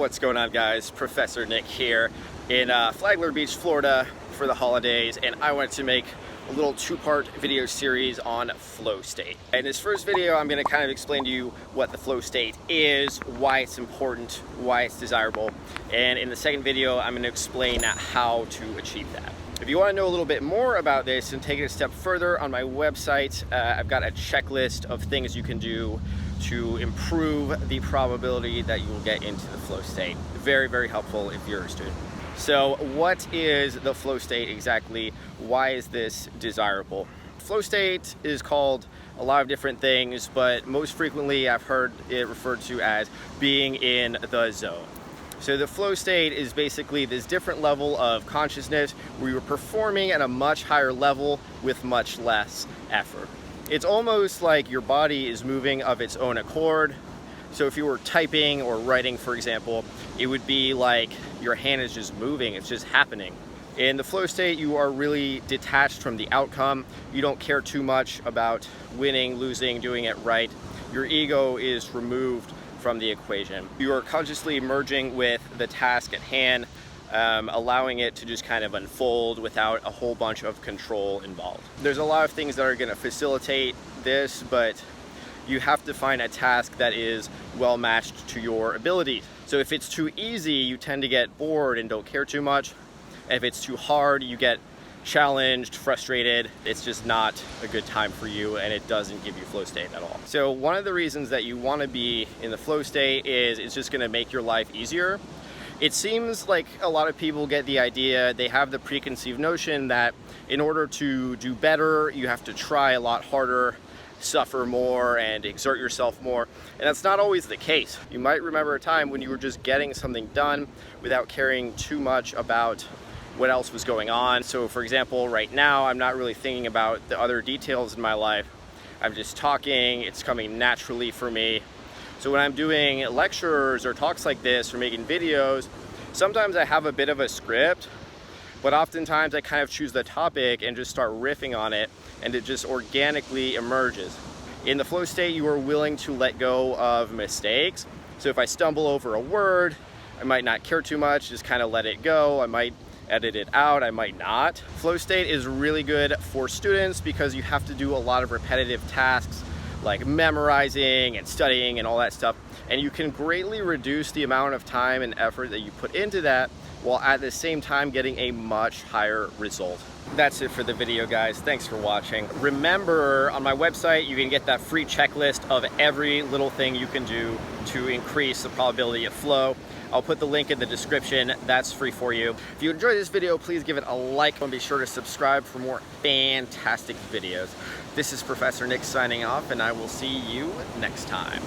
What's going on, guys? Professor Nick here in Flagler Beach, Florida for the holidays, and I wanted to make a little two-part video series on flow state. In this first video, I'm going to kind of explain to you what the flow state is, why it's important, why it's desirable, and in the second video, I'm going to explain how to achieve that. If you want to know a little bit more about this and take it a step further, on my website, I've got a checklist of things you can do to improve the probability that you will get into the flow state. Very, very helpful if you're a student. So what is the flow state exactly? Why is this desirable? Flow state is called a lot of different things, but most frequently I've heard it referred to as being in the zone. So the flow state is basically this different level of consciousness where you're performing at a much higher level with much less effort. It's almost like your body is moving of its own accord. So if you were typing or writing, for example, it would be like your hand is just moving, it's just happening. In the flow state, you are really detached from the outcome. You don't care too much about winning, losing, doing it right. Your ego is removed from the equation. You are consciously merging with the task at hand, allowing it to just kind of unfold without a whole bunch of control involved. There's a lot of things that are going to facilitate this, but you have to find a task that is well matched to your abilities. So if it's too easy, you tend to get bored and don't care too much. And if it's too hard, you get challenged, frustrated. It's just not a good time for you, and it doesn't give you flow state at all. So one of the reasons that you want to be in the flow state is it's just going to make your life easier. It seems like a lot of people get the idea, they have the preconceived notion that in order to do better, you have to try a lot harder, suffer more, and exert yourself more. And that's not always the case. You might remember a time when you were just getting something done without caring too much about what else was going on. So for example, right now, I'm not really thinking about the other details in my life. I'm just talking, it's coming naturally for me. So when I'm doing lectures or talks like this or making videos, sometimes I have a bit of a script, but oftentimes I kind of choose the topic and just start riffing on it, and it just organically emerges. In the flow state, you are willing to let go of mistakes. So if I stumble over a word, I might not care too much, just kind of let it go. I might edit it out, I might not. Flow state is really good for students because you have to do a lot of repetitive tasks like memorizing and studying and all that stuff. And you can greatly reduce the amount of time and effort that you put into that while at the same time getting a much higher result. That's it for the video, guys. Thanks for watching. Remember, on my website, you can get that free checklist of every little thing you can do to increase the probability of flow. I'll put the link in the description. That's free for you. If you enjoyed this video, please give it a like and be sure to subscribe for more fantastic videos. This is Professor Nick signing off, and I will see you next time.